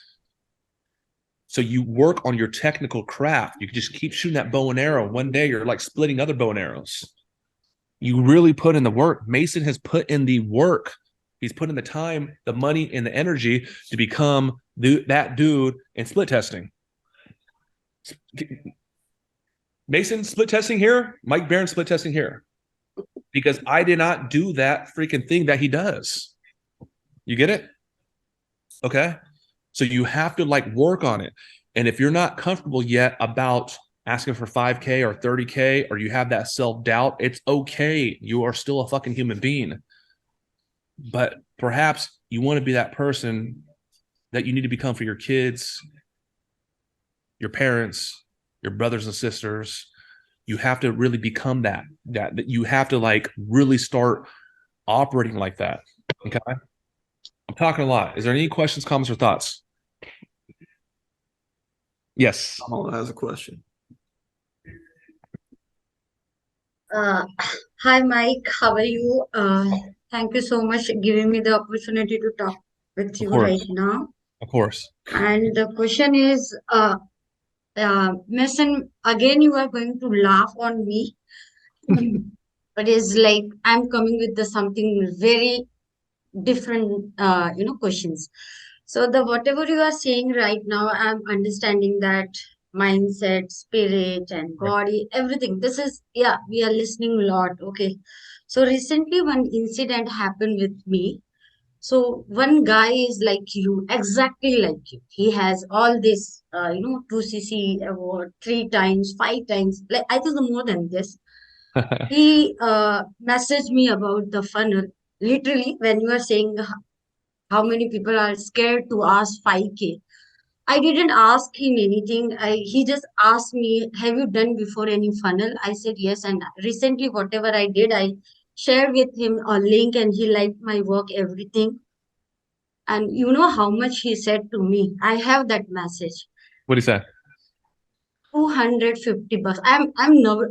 So you work on your technical craft. You can just keep shooting that bow and arrow. One day you're like splitting other bow and arrows. You really put in the work. Mason has put in the work. He's put in the time, the money, and the energy to become that dude in split testing. Mason split testing here, Mike Barron split testing here. Because I did not do that freaking thing that he does. You get it? Okay? So you have to work on it. And if you're not comfortable yet about asking for 5K or 30K, or you have that self-doubt, it's okay. You are still a fucking human being. But perhaps you want to be that person that you need to become for your kids, your parents, your brothers and sisters. You have to really become that you have to really start operating like that. Okay. I'm talking a lot. Is there any questions, comments, or thoughts? Yes. Paul has a question. Hi, Mike. How are you? Thank you so much giving me the opportunity to talk with Of you right course. now. Of course. And the question is, listen, again, you are going to laugh on me, but it's like I'm coming with the something very different, questions. So the whatever you are saying right now, I'm understanding that mindset, spirit, and Right. body, everything. This is, yeah, we are listening a lot. Okay. So recently, one incident happened with me. So one guy is like you, exactly like you. He has all this, 2cc award 3 times, 5 times. Like I think more than this. He messaged me about the funnel. Literally, when you are saying how many people are scared to ask 5K. I didn't ask him anything. He just asked me, have you done before any funnel? I said yes. And recently, whatever I did, I shared with him a link and he liked my work, everything. And you know how much he said to me? I have that message. What do you say? 250 bucks. I'm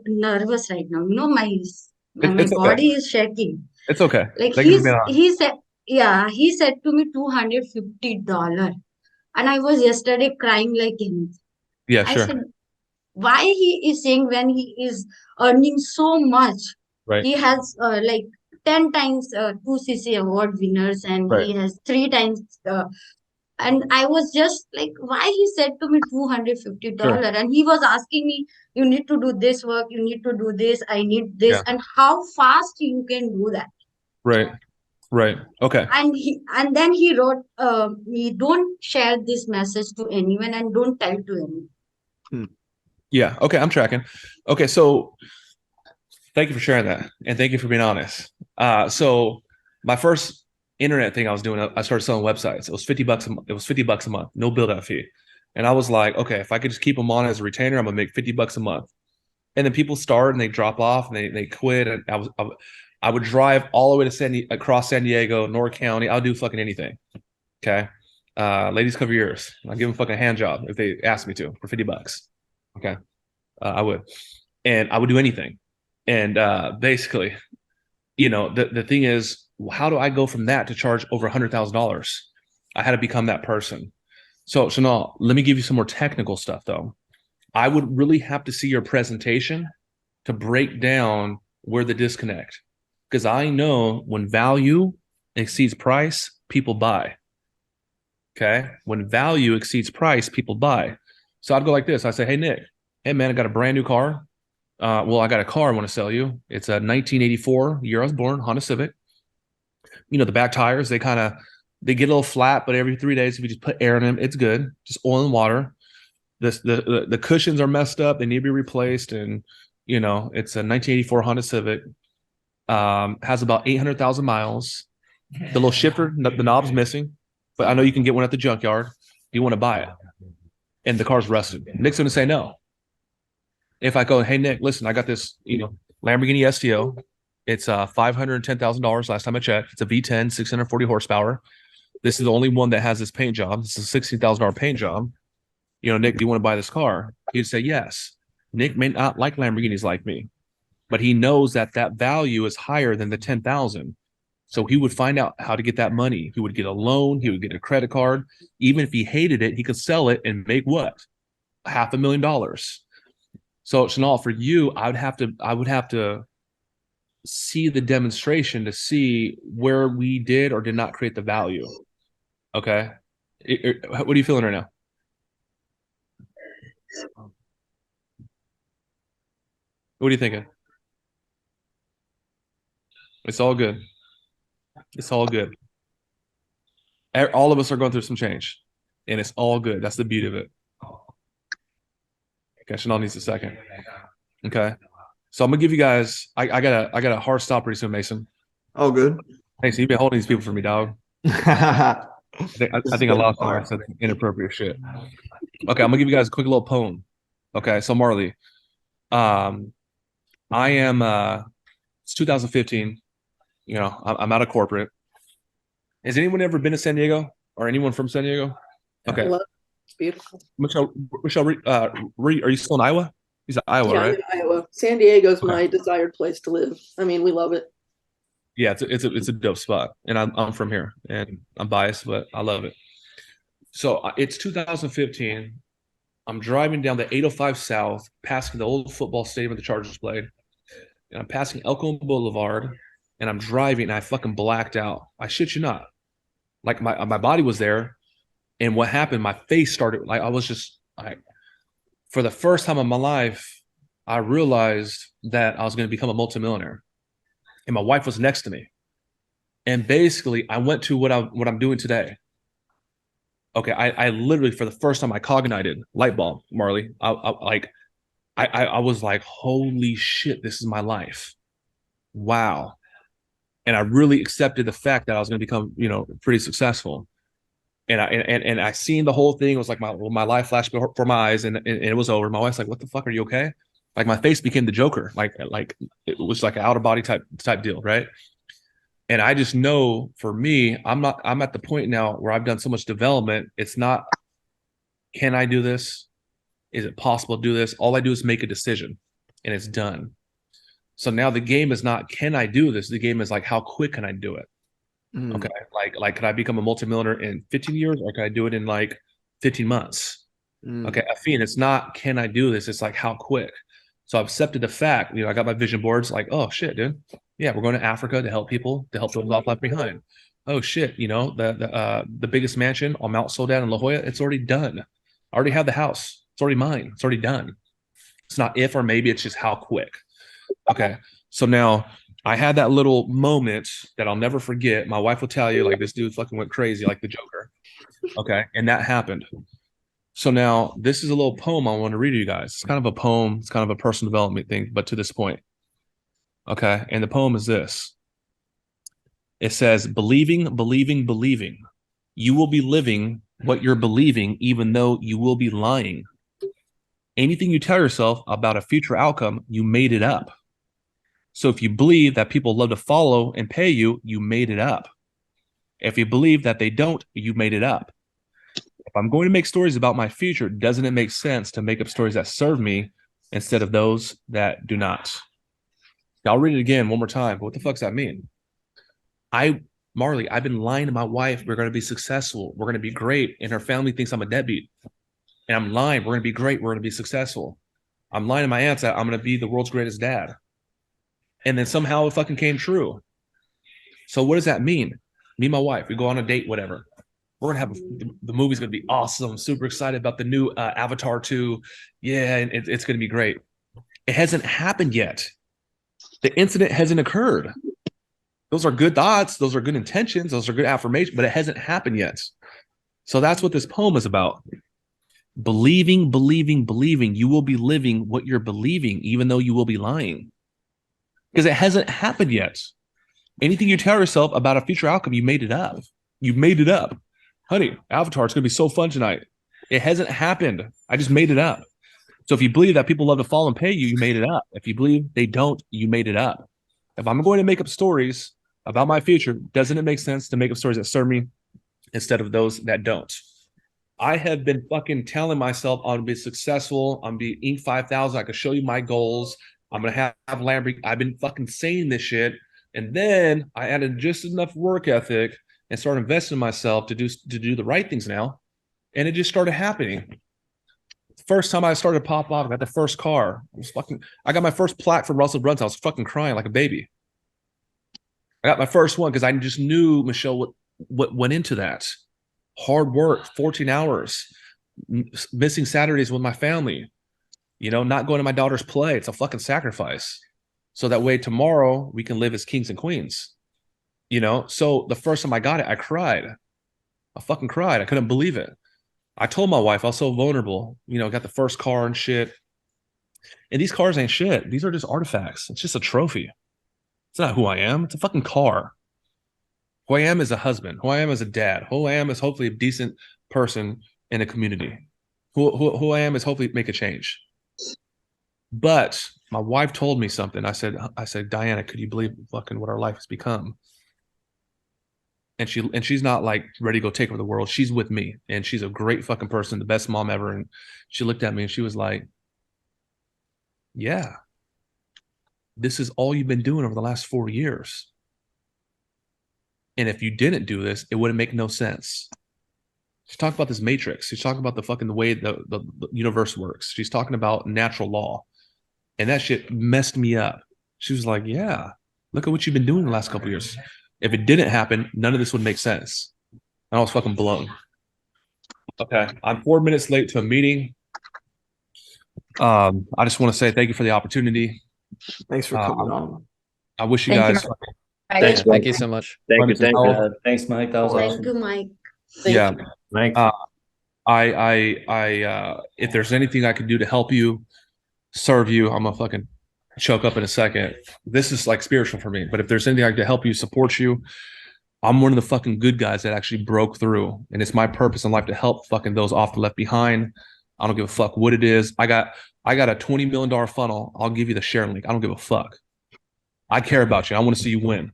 nervous right now. You know, my It's okay. body is shaking. It's okay. Like Thank you for being honest. he said, yeah, he said to me $250. And I was yesterday crying like anything. Yeah, I sure. said, why he is saying when he is earning so much? Right. He has like 10 times 2cc award winners and Right. he has 3 times. And I was just like, why he said to me $250? Sure. And he was asking me, you need to do this work, you need to do this, I need this, Yeah. and how fast you can do that. Right. Right. Okay. And then he wrote me, don't share this message to anyone and don't tell to anyone. Yeah. Okay. I'm tracking. Okay. So thank you for sharing that. And thank you for being honest. So my first internet thing I was doing, I started selling websites. It was $50 a month. It was $50 a month, no build out fee. And I was like, okay, if I could just keep them on as a retainer, I'm gonna make $50 a month. And then people start and they drop off and they quit. And I would drive all the way to across San Diego, North County. I'll do fucking anything. Okay. Ladies, cover your ears. I'll give them a fucking a hand job if they ask me to for $50. Okay. I would. And I would do anything. And basically, the thing is, how do I go from that to charge over $100,000? I had to become that person. So now let me give you some more technical stuff though. I would really have to see your presentation to break down where the disconnect, because I know when value exceeds price, people buy. Okay. When value exceeds price, people buy. So I'd go like this. I say, hey, Nick, hey, man, I got a brand new car. Well, I got a car I want to sell you. It's a 1984 year I was born, Honda Civic. The back tires, they get a little flat, but every 3 days, if you just put air in them, it's good. Just oil and water. The cushions are messed up. They need to be replaced. And, it's a 1984 Honda Civic. Has about 800,000 miles. The little shifter, the knob's missing, but I know you can get one at the junkyard. You want to buy it. And the car's rusted. Nick's going to say no. If I go, hey, Nick, listen, I got this, Lamborghini STO. It's $510,000 last time I checked. It's a V10, 640 horsepower. This is the only one that has this paint job. This is a $60,000 paint job. Nick, do you want to buy this car? He'd say yes. Nick may not like Lamborghinis like me, but he knows that value is higher than the 10,000. So he would find out how to get that money. He would get a loan. He would get a credit card. Even if he hated it, he could sell it and make what? $500,000. So Chanel, for you, I would have to see the demonstration to see where we did or did not create the value. Okay. What are you feeling right now? What are you thinking? It's all good. It's all good. All of us are going through some change, and it's all good. That's the beauty of it. Okay, Chanel needs a second. Okay, so I'm gonna give you guys. I got a hard stop pretty soon, Mason. All good. Hey, so you've been holding these people for me, dog. I think I lost them. I said inappropriate shit. Okay, I'm gonna give you guys a quick little poem. Okay, so Marley, I am. It's 2015. I'm out of corporate. Has anyone ever been to San Diego, or anyone from San Diego? Okay, I love it. It's beautiful. Michelle, are you still in Iowa? He's at Iowa, Yeah, I'm right? in Iowa. San Diego's Okay. my desired place to live. I mean, we love it. Yeah, it's a dope spot, and I'm from here, and I'm biased, but I love it. So it's 2015. I'm driving down the 805 South, passing the old football stadium where the Chargers played, and I'm passing Elko Boulevard, and I'm driving, and I fucking blacked out. I shit you not. Like my body was there, and what happened? My face started like I was just like, for the first time in my life, I realized that I was going to become a multimillionaire, and my wife was next to me, and basically I went to what I'm doing today. Okay, I literally for the first time I cognited light bulb, Marley. I was like, holy shit, this is my life. Wow. And I really accepted the fact that I was going to become, pretty successful. And I seen the whole thing. It was like my life flashed before my eyes, and it was over. My wife's like, "What the fuck? Are you okay?" Like my face became the Joker. Like it was like an out of body type deal, right? And I just know for me, I'm at the point now where I've done so much development. It's not, can I do this? Is it possible to do this? All I do is make a decision, and it's done. So now the game is not, can I do this? The game is like, how quick can I do it? Okay. Like, could I become a multimillionaire in 15 years, or can I do it in like 15 months? Okay. Afine, it's not, can I do this? It's like, how quick? So I've accepted the fact, I got my vision boards like, oh shit, dude. Yeah, we're going to Africa to help people, to help those left behind. Oh shit, the biggest mansion on Mount Soledad in La Jolla, it's already done. I already have the house. It's already mine. It's already done. It's not if or maybe, it's just how quick. Okay. So now I had that little moment that I'll never forget. My wife will tell you, like, this dude fucking went crazy like the Joker. Okay. And that happened. So now this is a little poem I want to read to you guys. It's kind of a poem. It's kind of a personal development thing, but to this point. Okay. And the poem is this. It says, believing, believing, believing. You will be living what you're believing, even though you will be lying. Anything you tell yourself about a future outcome, you made it up. So if you believe that people love to follow and pay you, you made it up. If you believe that they don't, you made it up. If I'm going to make stories about my future, doesn't it make sense to make up stories that serve me instead of those that do not? Now, I'll read it again one more time. But what the fuck does that mean? Marley, I've been lying to my wife. We're going to be successful. We're going to be great. And her family thinks I'm a deadbeat. And I'm lying. We're going to be great. We're going to be successful. I'm lying to my aunts that I'm going to be the world's greatest dad. And then somehow it fucking came true. So what does that mean? Me and my wife, we go on a date, whatever. We're going to have, the movie's going to be awesome. I'm super excited about the new Avatar 2. Yeah, and it's going to be great. It hasn't happened yet. The incident hasn't occurred. Those are good thoughts. Those are good intentions. Those are good affirmations, but it hasn't happened yet. So that's what this poem is about. Believing, believing, believing. You will be living what you're believing, even though you will be lying. Because it hasn't happened yet. Anything you tell yourself about a future outcome, you made it up. You made it up. Honey, Avatar, it's going to be so fun tonight. It hasn't happened. I just made it up. So if you believe that people love to follow and pay you, you made it up. If you believe they don't, you made it up. If I'm going to make up stories about my future, doesn't it make sense to make up stories that serve me instead of those that don't? I have been fucking telling myself I'm going to be successful. I'm going to be Inc. 5000. I can show you my goals. I'm going to have Lamborghini. I've been fucking saying this shit. And then I added just enough work ethic and started investing in myself to do the right things now. And it just started happening. First time I started to pop off, I got the first car. I got my first plaque from Russell Brunson. I was fucking crying like a baby. I got my first one because I just knew, Michelle, what went into that. Hard work, 14 hours, missing Saturdays with my family, not going to my daughter's play. It's a fucking sacrifice. So that way tomorrow we can live as kings and queens, So the first time I got it, I cried. I fucking cried. I couldn't believe it. I told my wife I was so vulnerable, got the first car and shit. And these cars ain't shit. These are just artifacts. It's just a trophy. It's not who I am. It's a fucking car. Who I am as a husband. Who I am as a dad. Who I am is hopefully a decent person in a community. Who I am is hopefully make a change. But my wife told me something. I said, Diana, could you believe fucking what our life has become? And she's not like ready to go take over the world. She's with me, and she's a great fucking person, the best mom ever. And she looked at me and she was like, yeah, this is all you've been doing over the last 4 years. And if you didn't do this, it wouldn't make no sense. She's talking about this matrix. She's talking about the way the universe works. She's talking about natural law. And that shit messed me up. She was like, yeah, look at what you've been doing the last couple of years. If it didn't happen, none of this would make sense. And I was fucking blown. Okay, I'm 4 minutes late to a meeting. I just want to say thank you for the opportunity. Thanks for coming on. I wish you Thank you, guys. Mike. Thank you so much. Thank you. Thank you. Thanks, Mike. That was Thank awesome. you, Mike. Yeah. Mike. If there's anything I can do to help you, serve you, I'm gonna fucking choke up in a second. This is like spiritual for me. But if there's anything I can do to help you, support you, I'm one of the fucking good guys that actually broke through. And it's my purpose in life to help fucking those often left behind. I don't give a fuck what it is. I got a $20 million funnel. I'll give you the share link. I don't give a fuck. I care about you. I want to see you win.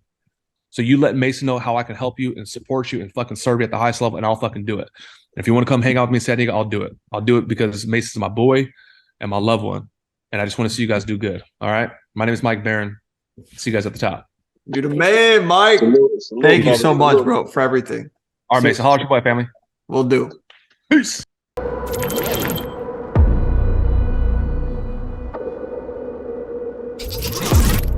So you let Mason know how I can help you and support you and fucking serve you at the highest level, and I'll fucking do it. And if you want to come hang out with me in San Diego, I'll do it. I'll do it because Mason's my boy and my loved one. And I just want to see you guys do good. All right. My name is Mike Barron. See you guys at the top. You're the man, Mike. Thank you so much, bro, for everything. All right, Mason. Holler at your boy, family. We'll do. Peace.